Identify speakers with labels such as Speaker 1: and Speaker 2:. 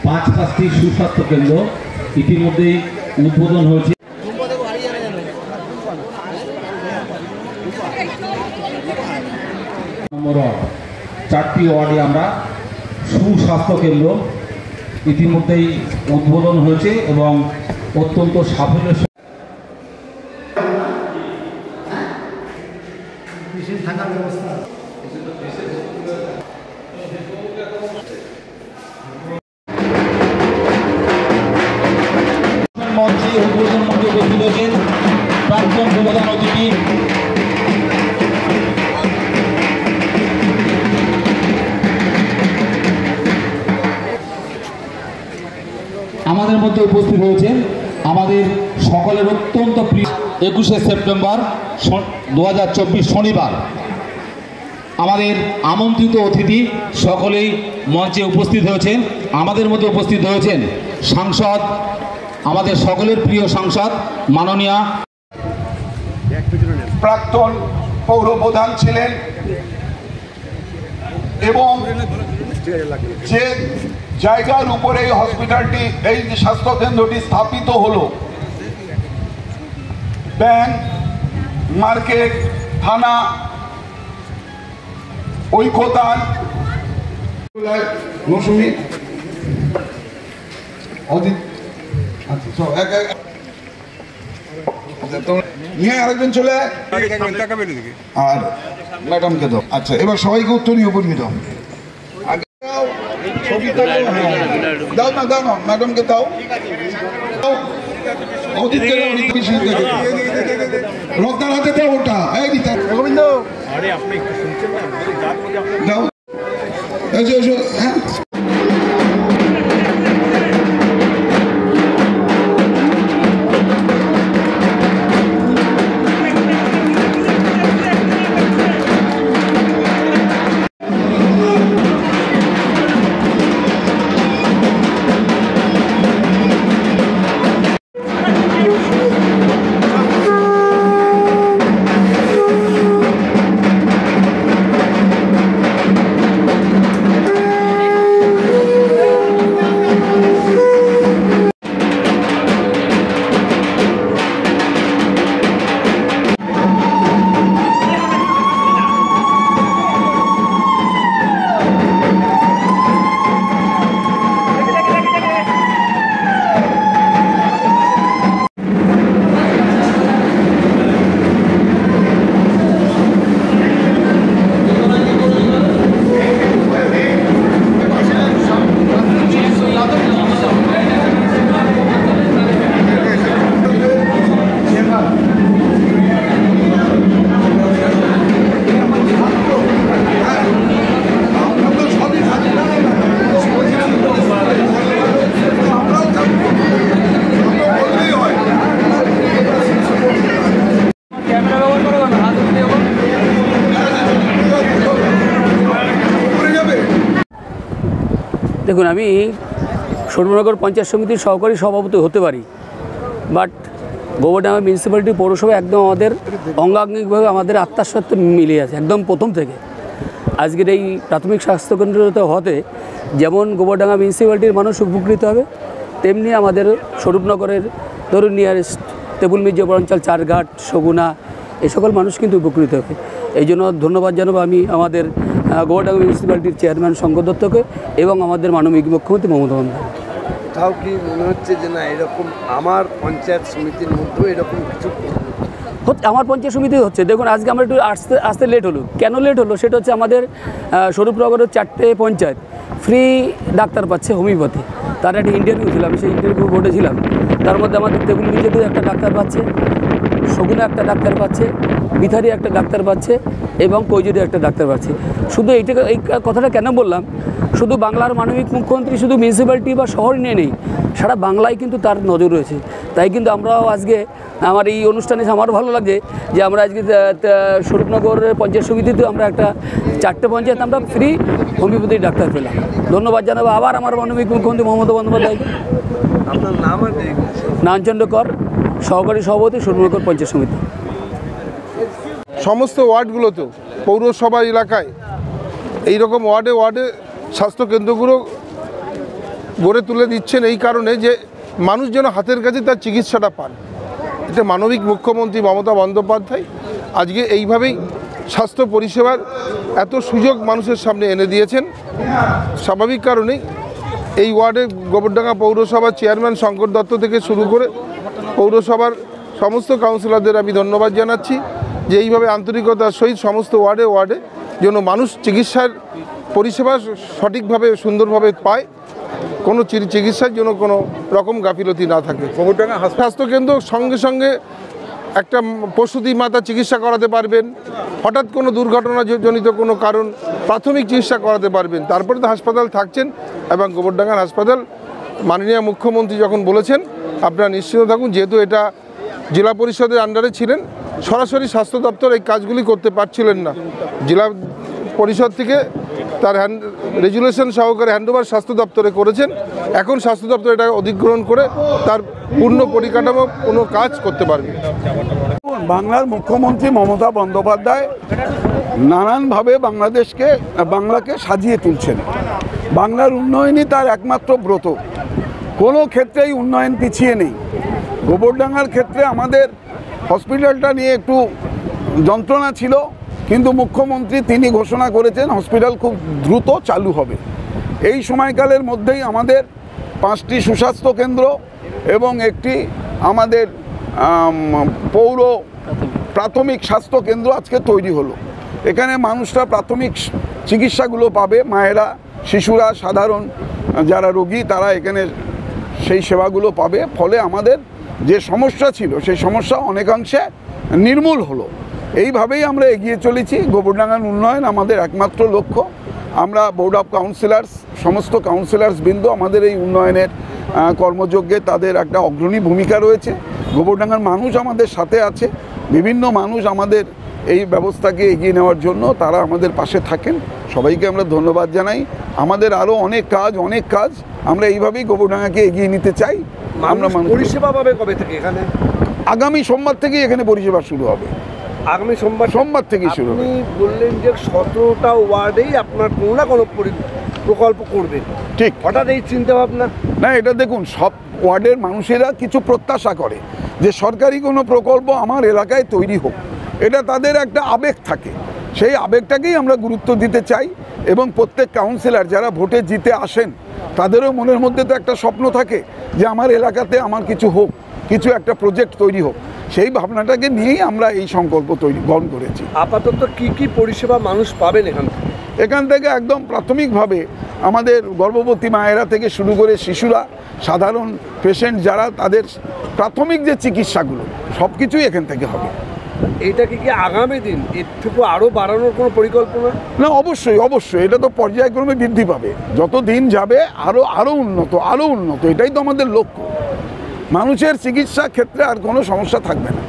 Speaker 1: 5টি সুস্বাস্থ্য কেন্দ্র ইতিমধ্যেই উদ্বোধন হয়েছে। নম্বর 4টি ওয়ার্ডে আমরা সুস্বাস্থ্য কেন্দ্র ইতিমধ্যেই উদ্বোধন হয়েছে এবং অত্যন্ত সাফল্যের থাকার ব্যবস্থা মঞ্চে উদ্বোধন মঞ্চে উপস্থিত হয়েছেন প্রাক্তন প্রধান অতিথি আমাদের মধ্যে উপস্থিত হয়েছেন আমাদের সকলের অত্যন্ত প্রিয় 21শে সেপ্টেম্বর 2024 শনিবার আমাদের আমন্ত্রিত অতিথি সকলেই মঞ্চে উপস্থিত হয়েছেন। আমাদের মধ্যে উপস্থিত হয়েছেন সাংসদ, আমাদের সকলের প্রিয় সাংসদ মাননীয়
Speaker 2: প্রাক্তন পৌর প্রধান ছিলেন এবং যে জায়গার উপরে এই হসপিটালটি, এই স্বাস্থ্য কেন্দ্রটি স্থাপিত হলো, ব্যাংক, মার্কেট, থানা, ঐক্যতান, মৌসুমি নিয়ে আরেকজন চলে আর ম্যাডামকে দাও। আচ্ছা, এবার সবাইকে উত্তরীয় উপর দাও। ছবি দাও না, দাও না, ম্যাডামকে দাও, অতীতকে রক্তার হাতে দাও ওটা। গোবিন্দ দাও, হ্যাঁ।
Speaker 3: দেখুন, আমি সরুনগর পঞ্চায়েত সমিতির সহকারী সভাপতি হতে পারি, বাট গোবরডাঙ্গা মিউনিসিপ্যালিটি পৌরসভা একদম আমাদের অঙ্গাঙ্গিকভাবে আমাদের আত্মার সাথে মিলে আছে একদম প্রথম থেকে। আজকের এই প্রাথমিক স্বাস্থ্যকেন্দ্রতে হতে যেমন গোবরডাঙ্গা মিউনিসিপ্যালিটির মানুষ উপকৃত হবে, তেমনি আমাদের স্বরূপনগরের ধরুন নিয়ারেস্ট তেবুল মির্জাপুর অঞ্চল, চারঘাট, সগুনা, এই সকল মানুষ কিন্তু উপকৃত হবে। এই জন্য ধন্যবাদ জানাবো আমি আমাদের গোবরডাঙ্গা মিউনিসিপ্যালিটির চেয়ারম্যান শঙ্কর দত্তকে এবং আমাদের মাননীয় মুখ্যমন্ত্রী মমতা বন্দ্যোপাধ্যায়।
Speaker 4: কোথাও কি মনে হচ্ছে যে না এরকম আমার পঞ্চায়েত সমিতির মধ্যেও এরকম কিছু
Speaker 3: হচ্ছে? আমার পঞ্চায়েত সমিতি হচ্ছে। দেখুন, আজকে আমরা একটু আসতে লেট হলো। কেন লেট হলো সেটা হচ্ছে আমাদের স্বরূপনগরের 4টে পঞ্চায়েত ফ্রি ডাক্তার পাচ্ছে হোমিওপ্যাথি। তার একটা ইন্টারভিউ ছিল, আমি সেই ইন্টারভিউ বোর্ডে ছিলাম। তার মধ্যে আমাদের তেবুল মির্জাপুরে একটা ডাক্তার পাচ্ছে, সগুনা একটা ডাক্তার পাচ্ছে, বিথারি একটা ডাক্তার পাচ্ছে এবং কৈজুরি একটা ডাক্তার পাচ্ছে। শুধু এই কথাটা কেন বললাম, শুধু বাংলার মাননীয় মুখ্যমন্ত্রী শুধু মিউনিসিপ্যালিটি বা শহর নিয়ে নেই, সারা বাংলায় কিন্তু তার নজর রয়েছে। তাই কিন্তু আমরাও আজকে আমার এই অনুষ্ঠানে আমার ভালো লাগছে যে আমরা আজকে স্বরূপনগর পঞ্চায়েত সমিতিতে আমরা একটা 4টে পঞ্চায়েত আমরা ফ্রি হোমিওপ্যাথি ডাক্তার পেলাম। ধন্যবাদ জানাবো আবার আমার মাননীয় মুখ্যমন্ত্রী মমতা বন্দ্যোপাধ্যায়।
Speaker 4: আপনার নাম?
Speaker 3: নানচন্দ্র কর, সহকারী সভাপতি, স্বরূপনগর পঞ্চায়েত সমিতি।
Speaker 5: সমস্ত ওয়ার্ডগুলোতেও পৌরসভা এলাকায় এইরকম ওয়ার্ডে স্বাস্থ্যকেন্দ্রগুলো গড়ে তুলে দিচ্ছেন এই কারণে যে মানুষ যেন হাতের কাছে তার চিকিৎসাটা পান। এটা মানবিক মুখ্যমন্ত্রী মমতা বন্দ্যোপাধ্যায় আজকে এইভাবেই স্বাস্থ্য পরিষেবার এত সুযোগ মানুষের সামনে এনে দিয়েছেন। স্বাভাবিক কারণেই এই ওয়ার্ডে গোবরডাঙ্গা পৌরসভার চেয়ারম্যান শঙ্কর দত্ত থেকে শুরু করে পৌরসভার সমস্ত কাউন্সিলরদের আমি ধন্যবাদ জানাচ্ছি যে এইভাবে আন্তরিকতার সহিত সমস্ত ওয়ার্ডে ওয়ার্ডে যেন মানুষ চিকিৎসার পরিষেবা সঠিকভাবে সুন্দরভাবে পায়, কোনো চিকিৎসার জন্য কোনো রকম গাফিলতি না থাকে।
Speaker 2: গোবরডাঙ্গা
Speaker 5: স্বাস্থ্যকেন্দ্র সঙ্গে সঙ্গে একটা প্রসূতি মাতা চিকিৎসা করাতে পারবেন, হঠাৎ কোনো দুর্ঘটনাজনিত কোনো কারণ প্রাথমিক চিকিৎসা করাতে পারবেন, তারপরে তো হাসপাতাল থাকছেন। এবং গোবরডাঙ্গার হাসপাতাল মাননীয় মুখ্যমন্ত্রী যখন বলেছেন আপনারা নিশ্চিত থাকুন, যেহেতু এটা জেলা পরিষদের আন্ডারে ছিলেন, সরাসরি স্বাস্থ্য দপ্তর এই কাজগুলি করতে পারছিলেন না। জেলা পরিষদ থেকে তার রেজুলেশন সহকারে হ্যান্ডওভার স্বাস্থ্য দপ্তরে করেছেন। এখন স্বাস্থ্য দপ্তর এটা অধিগ্রহণ করে তার পূর্ণ পরিকাঠামো কোনো কাজ করতে পারবে।
Speaker 6: বাংলার মুখ্যমন্ত্রী মমতা বন্দ্যোপাধ্যায় নানানভাবে বাংলাকে সাজিয়ে তুলছেন। বাংলার উন্নয়নই তার একমাত্র ব্রত, কোনো ক্ষেত্রেই উন্নয়ন পিছিয়ে নেই। গোবরডাঙ্গার ক্ষেত্রে আমাদের হসপিটালটা নিয়ে একটু যন্ত্রণা ছিল, কিন্তু মুখ্যমন্ত্রী তিনি ঘোষণা করেছেন হসপিটাল খুব দ্রুত চালু হবে। এই সময়কালের মধ্যেই আমাদের 5টি সুস্বাস্থ্য কেন্দ্র এবং একটি আমাদের পৌর প্রাথমিক স্বাস্থ্য কেন্দ্র আজকে তৈরি হলো। এখানে মানুষরা প্রাথমিক চিকিৎসাগুলো পাবে, মায়েরা, শিশুরা, সাধারণ যারা রোগী তারা এখানে সেই সেবাগুলো পাবে। ফলে আমাদের যে সমস্যা ছিল সেই সমস্যা অনেকাংশে নির্মূল হলো। এইভাবেই আমরা এগিয়ে চলেছি। গোবরডাঙ্গার উন্নয়ন আমাদের একমাত্র লক্ষ্য। আমরা বোর্ড অফ কাউন্সিলার্স, সমস্ত কাউন্সিলার্স বৃন্দ আমাদের এই উন্নয়নের কর্মযজ্ঞে তাদের একটা অগ্রণী ভূমিকা রয়েছে। গোবরডাঙ্গার মানুষ আমাদের সাথে আছে, বিভিন্ন মানুষ আমাদের এই ব্যবস্থাকে এগিয়ে নেওয়ার জন্য তারা আমাদের পাশে থাকেন। সবাইকে আমরা ধন্যবাদ জানাই। আমাদের আরও অনেক কাজ আমরা এইভাবেই গোবরডাঙ্গাকে এগিয়ে নিতে চাই। আমরা
Speaker 4: পরিষেবা পাবে কবে থেকে এখানে?
Speaker 6: আগামী সোমবার থেকেই এখানে পরিষেবা শুরু হবে।
Speaker 4: আগামী সোমবার
Speaker 6: থেকেই শুরু হবে।
Speaker 4: আপনি বললেন যে 17টা ওয়ার্ডেই আপনার কোনো না কোনো প্রকল্প করবেন,
Speaker 6: ঠিক?
Speaker 4: হঠাৎ এই চিন্তা ভাবনা?
Speaker 6: না, এটা দেখুন, সব ওয়ার্ডের মানুষেরা কিছু প্রত্যাশা করে যে সরকারি কোনো প্রকল্প আমার এলাকায় তৈরি হোক, এটা তাদের একটা আবেগ থাকে। সেই আবেগটাকেই আমরা গুরুত্ব দিতে চাই এবং প্রত্যেক কাউন্সিলর যারা ভোটে জিতে আসেন তাদেরও মনের মধ্যে তো একটা স্বপ্ন থাকে যে আমার এলাকাতে আমার কিছু হোক, কিছু একটা প্রজেক্ট তৈরি হোক। সেই ভাবনাটাকে নিয়েই আমরা এই সংকল্প গ্রহণ করেছি।
Speaker 4: আপাতত কি পরিষেবা মানুষ পাবেন
Speaker 6: এখান থেকে? একদম প্রাথমিকভাবে আমাদের গর্ভবতী মায়েরা থেকে শুরু করে শিশুরা, সাধারণ পেশেন্ট যারা, তাদের প্রাথমিক যে চিকিৎসাগুলো সব কিছুই এখান থেকে হবে।
Speaker 4: এইটাকে কি আগামী দিন এর থেকে আরও বাড়ানোর কোনো পরিকল্পনা?
Speaker 6: না, অবশ্যই এটা তো পর্যায়ক্রমে বৃদ্ধি পাবে। যত দিন যাবে আরও উন্নত, এটাই তো আমাদের লক্ষ্য। মানুষের চিকিৎসা ক্ষেত্রে আর কোনো সমস্যা থাকবে না।